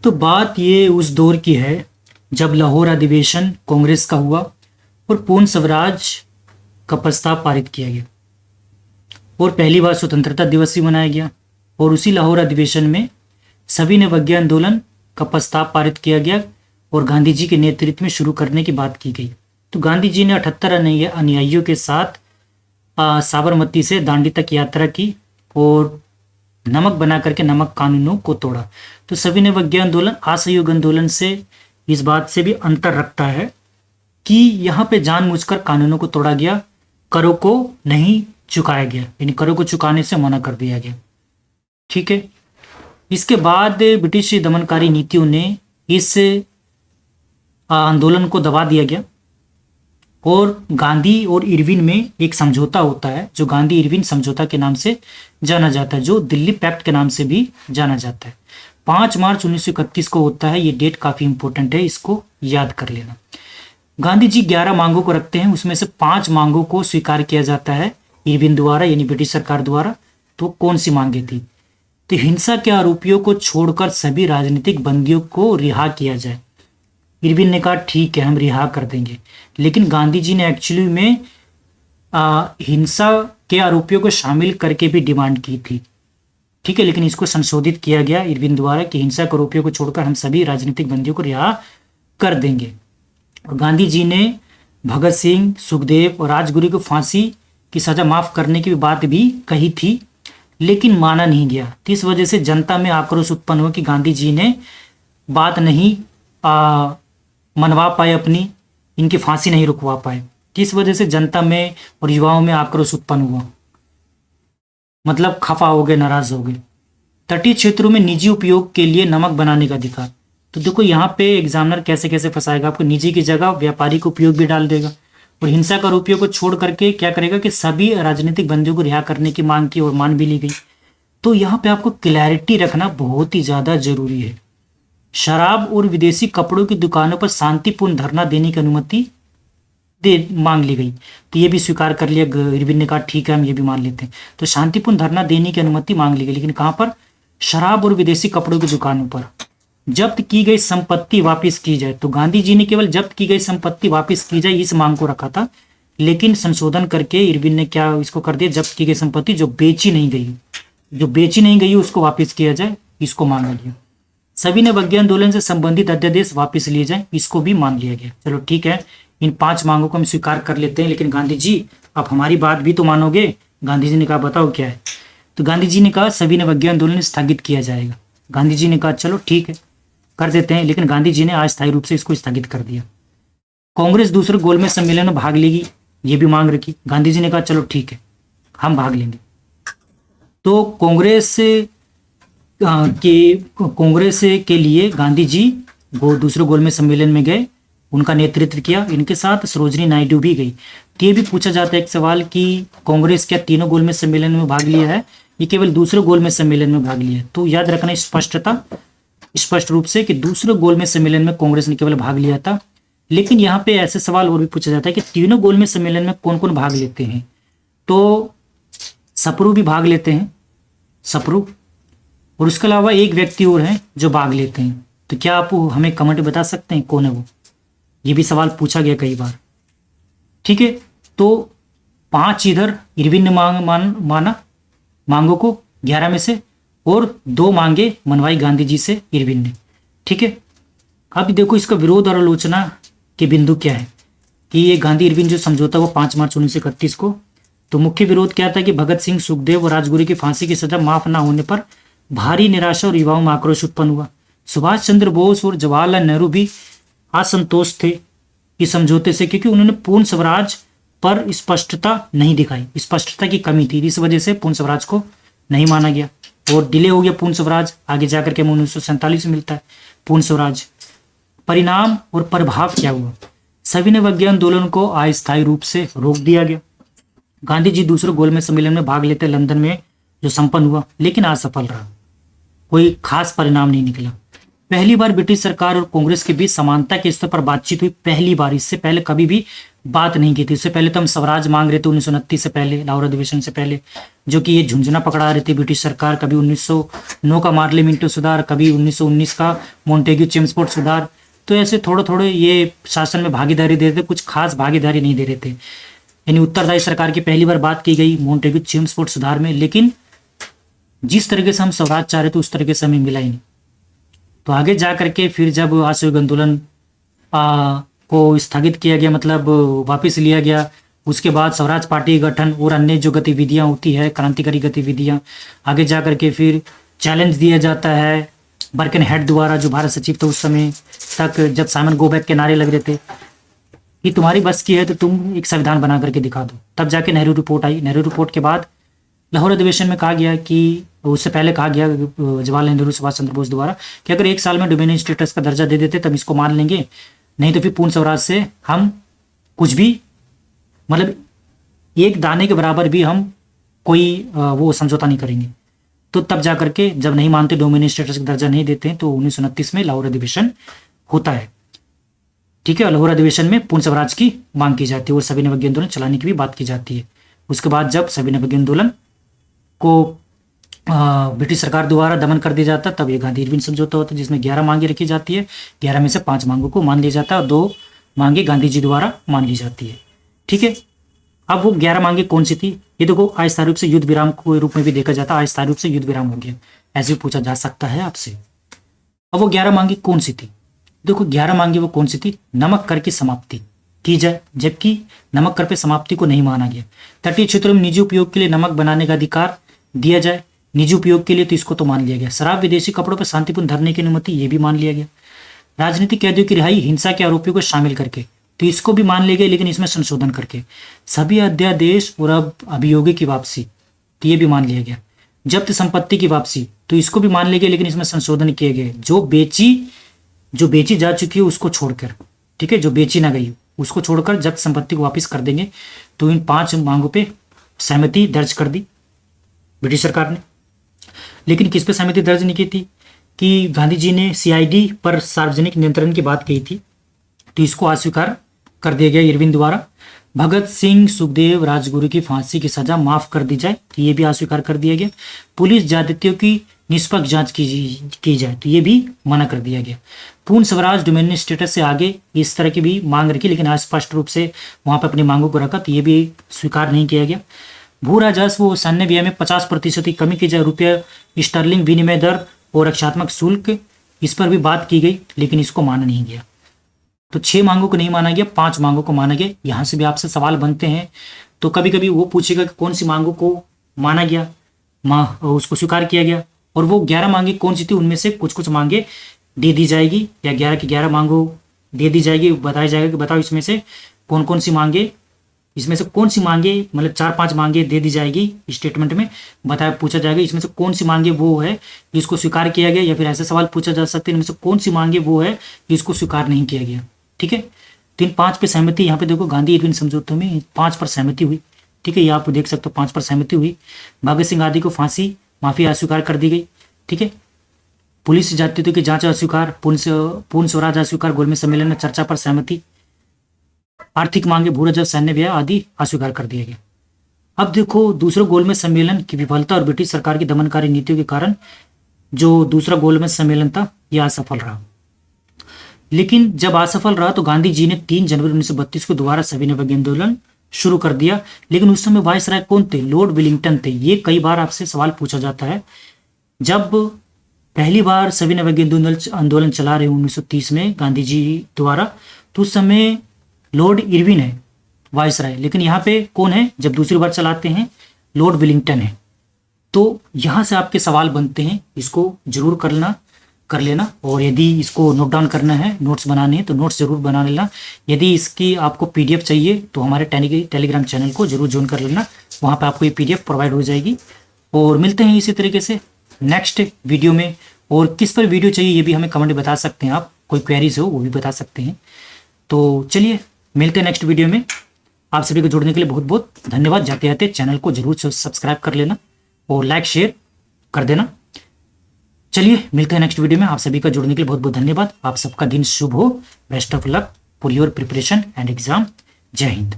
तो बात ये उस दौर की है जब लाहौर अधिवेशन कांग्रेस का हुआ और पूर्ण स्वराज का प्रस्ताव पारित किया गया और पहली बार स्वतंत्रता दिवस भी मनाया गया। और उसी लाहौर अधिवेशन में सविनय आंदोलन का प्रस्ताव पारित किया गया और गांधी जी के नेतृत्व में शुरू करने की बात की गई। तो गांधी जी ने 78 अनुयायियों के साथ साबरमती से दांडी तक यात्रा की और नमक बना करके नमक कानूनों को तोड़ा। तो सविनय आंदोलन असहयोग आंदोलन से इस बात से भी अंतर रखता है कि यहाँ पे जानबूझकर कानूनों को तोड़ा गया, करों को नहीं चुकाया गया, यानी करों को चुकाने से मना कर दिया गया। ठीक है। इसके बाद ब्रिटिश दमनकारी नीतियों ने इस आंदोलन को दबा दिया गया और गांधी और इरविन में एक समझौता होता है जो गांधी इरविन समझौता के नाम से जाना जाता है, जो दिल्ली पैक्ट के नाम से भी जाना जाता है। 5 मार्च 1931 को होता है। ये डेट काफी इंपॉर्टेंट है, इसको याद कर लेना। गांधी जी 11 मांगों को रखते हैं, उसमें से 5 मांगों को स्वीकार किया जाता है इरविन द्वारा, यानी ब्रिटिश सरकार द्वारा। तो कौन सी मांगे थी? तो हिंसा के आरोपियों को छोड़कर सभी राजनीतिक बंदियों को रिहा किया जाए। इरविन ने कहा ठीक है, हम रिहा कर देंगे, लेकिन गांधी जी ने एक्चुअली में हिंसा के आरोपियों को शामिल करके भी डिमांड की थी। ठीक है, लेकिन इसको संशोधित किया गया इरविन द्वारा कि हिंसा के आरोपियों को छोड़कर हम सभी राजनीतिक बंदियों को रिहा कर देंगे। और गांधी जी ने भगत सिंह, सुखदेव और राजगुरु को फांसी की सजा माफ करने की बात भी कही थी, लेकिन माना नहीं गया। तो इस वजह से जनता में आक्रोश उत्पन्न हुआ कि गांधी जी ने बात नहीं मनवा पाए, अपनी इनकी फांसी नहीं रुकवा पाए। इस वजह से जनता में और युवाओं में आक्रोश उत्पन्न हुआ, मतलब खफा हो गए, नाराज हो गए। तटीय क्षेत्रों में निजी उपयोग के लिए नमक बनाने का अधिकार। तो देखो यहाँ पे एग्जामिनर कैसे कैसे फंसाएगा आपको, निजी की जगह व्यापारिक उपयोग भी डाल देगा और हिंसा का आरोपियों को छोड़ करके क्या करेगा कि सभी राजनीतिक बंदियों को रिहा करने की मांग की और मान भी ली गई। तो यहाँ पे आपको क्लैरिटी रखना बहुत ही ज्यादा जरूरी है। शराब और विदेशी कपड़ों की दुकानों पर शांतिपूर्ण धरना देने की अनुमति मांग ली गई। तो ये भी स्वीकार कर लिया, इरविन ने कहा ठीक है, हम ये भी मान लेते हैं। तो शांतिपूर्ण धरना देने की अनुमति मांग ली गई, लेकिन कहां पर? शराब और विदेशी कपड़ों की दुकानों पर। जब्त की गई संपत्ति वापस की जाए। तो गांधी जी ने केवल जब्त की गई संपत्ति वापस की जाए इस मांग को रखा था, लेकिन संशोधन करके इरविन ने क्या इसको कर दिया, जब्त की गई संपत्ति जो बेची नहीं गई उसको वापस किया जाए, इसको मांगा गया। सविनय आंदोलन से संबंधित अध्यादेश वापस लिए जाए, इसको भी मान लिया गया। चलो ठीक है, इन 5 मांगों को हम स्वीकार कर लेते हैं, लेकिन गांधी जी आप हमारी बात भी तो मानोगे। गांधी जी ने कहा बताओ क्या है? तो गांधी जी ने कहा सविनय आंदोलन स्थगित किया जाएगा। गांधी जी ने कहा चलो ठीक है, कर देते हैं, लेकिन गांधी जी ने अस्थायी रूप से इसको स्थगित कर दिया। कांग्रेस दूसरे गोलमेज सम्मेलन में भाग लेगी, ये भी मांग रखी। गांधी जी ने कहा चलो ठीक है, हम भाग लेंगे। तो कांग्रेस के लिए गांधी जी दूसरे गोलमेज सम्मेलन में गए, उनका नेतृत्व किया। इनके साथ सरोजिनी नायडू भी गई। तो ये भी पूछा जाता है एक सवाल कि कांग्रेस क्या तीनों गोलमेज सम्मेलन में भाग लिया है, ये केवल दूसरे गोलमेज सम्मेलन में भाग लिया है? तो याद रखना स्पष्ट रूप से कि दूसरे गोलमेज सम्मेलन में कांग्रेस ने केवल भाग लिया था। लेकिन यहाँ पे ऐसे सवाल और भी पूछा जाता है कि तीनों गोलमेज सम्मेलन में कौन कौन भाग लेते हैं? तो सप्रू भी भाग लेते हैं, सप्रू, और उसके अलावा एक व्यक्ति और हैं जो भाग लेते हैं। तो क्या आप हमें कमेंट में बता सकते हैं कौन है वो? ये भी सवाल पूछा गया कई बार। ठीक है, तो 5 इधर इरविन ने माना मांगों को 11 में से, और 2 मांगे मनवाई गांधी जी से इरविन ने। ठीक है, अब देखो इसका विरोध और आलोचना के बिंदु क्या है कि ये गांधी इरविन जो समझौता वो 5 मार्च 1931 को। तो मुख्य विरोध क्या था कि भगत सिंह, सुखदेव और राजगुरु की फांसी की सजा माफ ना होने पर भारी निराशा और युवाओं में आक्रोश उत्पन्न हुआ। सुभाष चंद्र बोस और जवाहरलाल नेहरू भी असंतोष थे इस समझौते से, क्योंकि उन्होंने पूर्ण स्वराज पर स्पष्टता नहीं दिखाई, स्पष्टता की कमी थी। इस वजह से पूर्ण स्वराज को नहीं माना गया और डिले हो गया पूर्ण स्वराज। आगे जाकर के 1947 में मिलता है पूर्ण स्वराज। परिणाम और प्रभाव क्या हुआ? सविनय आंदोलन को अस्थायी रूप से रोक दिया गया। गांधी जी दूसरे गोलमेज सम्मेलन में भाग लेते लंदन में जो संपन्न हुआ, लेकिन असफल रहा, कोई खास परिणाम नहीं निकला। पहली बार ब्रिटिश सरकार और कांग्रेस के बीच समानता के स्तर पर बातचीत हुई, पहली बार। इससे पहले कभी भी बात नहीं की थी। इससे पहले तो हम स्वराज मांग रहे थे 1929 से पहले, लाहौर अधिवेशन से पहले, जो कि ये झुंझुना पकड़ा रही थी ब्रिटिश सरकार। कभी 1909 का मार्ले मिंटो सुधार, कभी 1919 का मॉन्टेग्यू चेम्सफोर्ड सुधार। तो ऐसे थोड़े थोड़े ये शासन में भागीदारी दे रहे थे, कुछ खास भागीदारी नहीं दे रहे थे। यानी उत्तरदायी सरकार की पहली बार बात की गई मॉन्टेग्यू चेम्सफोर्ड सुधार में, लेकिन जिस तरीके से हम स्वराज चाह रहे थे उस तरीके से हमें मिला ही नहीं। तो आगे जा करके फिर जब असहयोग आंदोलन को स्थगित किया गया, मतलब वापस लिया गया, उसके बाद स्वराज पार्टी गठन और अन्य जो गतिविधियां होती है, क्रांतिकारी गतिविधियां, आगे जा करके फिर चैलेंज दिया जाता है बर्कन हेड द्वारा, जो भारत सचिव थे उस समय तक, जब साइमन गो बैक के नारे लग रहे थे कि तुम्हारी बस की है तो तुम एक संविधान बना करके दिखा दो। तब जाके नेहरू रिपोर्ट आई। नेहरू रिपोर्ट के बाद लाहौर अधिवेशन में कहा गया कि, उससे पहले कहा गया जवाहरलाल नेहरू सुभाष चंद्र बोस द्वारा कि अगर 1 साल में डोमिनियन स्टेटस का दर्जा दे देते तब इसको मान लेंगे, नहीं तो फिर पूर्ण स्वराज से हम कुछ भी, मतलब एक दाने के बराबर भी हम कोई वो समझौता नहीं करेंगे। तो तब जा करके जब नहीं मानते, डोमिनियन स्टेटस का दर्जा नहीं देते, तो 1929 में लाहौर अधिवेशन होता है। ठीक है, लाहौर अधिवेशन में पूर्ण स्वराज की मांग की जाती है और सविनय अवज्ञा आंदोलन चलाने की भी बात की जाती है। उसके बाद जब सविनय अवज्ञा आंदोलन को ब्रिटिश सरकार द्वारा दमन कर दिया जाता है, तब ये गांधी इरविन समझौता होता है, जिसमें 11 मांगे रखी जाती है। 11 में से 5 मांगों को मान लिया जाता है और 2 मांगे गांधी जी द्वारा मान ली जाती है। ठीक है, अब वो 11 मांगे कौन सी थी? ये देखो, आहिस्ता रूप से युद्ध विराम के रूप में भी देखा जाता है, आहिस्ता रूप से युद्ध विराम हो गया, ऐसे भी पूछा जा सकता है आपसे। अब वो 11 मांगे कौन सी थी? देखो 11 मांगे वो कौन सी थी? नमक कर की समाप्ति की जाए, जबकि नमक कर पे समाप्ति को नहीं माना गया। तटीय क्षेत्रों में निजी उपयोग के लिए नमक बनाने का अधिकार दिया जाए, निजी उपयोग के लिए, तो इसको तो मान लिया गया। शराब विदेशी कपड़ों पर शांतिपूर्ण धरने की अनुमति, ये भी मान लिया गया। राजनीतिक कैदियों की रिहाई हिंसा के आरोपियों को शामिल करके, तो इसको भी मान लिया गया, लेकिन इसमें संशोधन करके। सभी अध्यादेश और अब अभियोगी की वापसी, तो ये भी मान लिया गया। जब्त संपत्ति की वापसी, तो इसको भी मान लिया गया, लेकिन इसमें संशोधन किए गए। जो बेची जा चुकी है उसको छोड़कर, ठीक है, जो बेची ना गई उसको छोड़कर जब्त संपत्ति को वापस कर देंगे। तो इन 5 मांगों पे सहमति दर्ज कर दी ब्रिटिश सरकार ने। लेकिन किस पे सहमति दर्ज नहीं की थी? कि गांधी जी ने सीआईडी पर सार्वजनिक नियंत्रण की बात कही थी, तो इसको अस्वीकार कर दिया गया इरविन द्वारा। भगत सिंह, सुखदेव, राजगुरु की फांसी की सजा माफ कर दी जाए, तो ये भी अस्वीकार कर दिया गया। पुलिस ज्यादतियों की निष्पक्ष जांच की जाए, तो ये भी मना कर दिया गया। पूर्ण स्वराज डोमिनियन स्टेटस से आगे इस तरह की भी मांग रखी, लेकिन स्पष्ट रूप से वहां पर अपनी मांगों को रखा, तो ये भी स्वीकार नहीं किया गया। भू राजस्व व सैन्य व्यय में 50% की कमी की जाए, रुपये स्टर्लिंग विनिमय दर और रक्षात्मक शुल्क, इस पर भी बात की गई, लेकिन इसको माना नहीं गया। तो 6 मांगों को नहीं माना गया, 5 मांगों को माना गया। यहाँ से भी आपसे सवाल बनते हैं, तो कभी कभी वो पूछेगा कि कौन सी मांगों को माना गया, उसको स्वीकार किया गया, और वो 11 मांगे कौन सी थी, उनमें से कुछ कुछ मांगे दे दी जाएगी, या 11 की 11 मांगों दे दी जाएगी। बताया जाएगा कि बताओ इसमें से कौन कौन सी मांगे, इसमें से कौन सी मांगे, मतलब 4-5 मांगे दे दी जाएगी स्टेटमेंट में, बताया पूछा जाएगा इसमें से कौन सी मांगे वो है जिसको स्वीकार किया गया, या फिर ऐसे सवाल पूछा जा सकते हैं इनमें से कौन सी मांगे वो है जिसको स्वीकार नहीं किया गया। ठीक है, तो इन 5 पे सहमति, यहाँ पे देखो गांधी इरविन समझौते में 5 पर सहमति हुई। ठीक है, ये आप देख सकते हो 5 पर सहमति हुई। भगत सिंह आदि को फांसी माफी अस्वीकार कर दी गई। ठीक है, पुलिस जातियों की जांच अस्वीकार, पूर्ण स्वराज अस्वीकार, गोलमेज सम्मेलन में चर्चा पर सहमति, आर्थिक मांगे, भू राजस्व, सैन्य व्यय आदि अस्वीकार कर दिया गया। अब देखो दूसरे गोलमेज सम्मेलन की विफलता और ब्रिटिश सरकार की दमनकारी नीतियों के कारण जो दूसरा गोलमेज सम्मेलन था यह असफल रहा। लेकिन जब असफल रहा तो गांधी जी ने 3 जनवरी 1932 को दोबारा सविनय अवज्ञा आंदोलन शुरू कर दिया। लेकिन उस समय वायसराय कौन थे? लॉर्ड विलिंगटन थे। ये कई बार आपसे सवाल पूछा जाता है। जब पहली बार सविनय अवज्ञा आंदोलन चला रहे 1930 में गांधी जी द्वारा, तो उस समय लॉर्ड इरविन है वायसराय, लेकिन यहाँ पे कौन है जब दूसरी बार चलाते हैं? लॉर्ड विलिंगटन है। तो यहाँ से आपके सवाल बनते हैं, इसको जरूर कर लेना, और यदि इसको नोट डाउन करना है, नोट्स बनाने हैं तो नोट्स जरूर बना लेना। यदि इसकी आपको पीडीएफ चाहिए तो हमारे टेलीग्राम चैनल को जरूर ज्वाइन कर लेना, वहाँ पे आपको ये पीडीएफ प्रोवाइड हो जाएगी। और मिलते हैं इसी तरीके से नेक्स्ट वीडियो में। और किस पर वीडियो चाहिए ये भी हमें कमेंट में बता सकते हैं, आप कोई क्वेरीज हो वो भी बता सकते हैं। तो चलिए मिलते हैं नेक्स्ट वीडियो में। आप सभी को जुड़ने के लिए बहुत बहुत धन्यवाद। जाते जाते चैनल को जरूर सब्सक्राइब कर लेना और लाइक शेयर कर देना। चलिए मिलते हैं नेक्स्ट वीडियो में। आप सभी का जुड़ने के लिए बहुत बहुत धन्यवाद। आप सबका दिन शुभ हो। Best of luck for your preparation and exam. जय हिंद।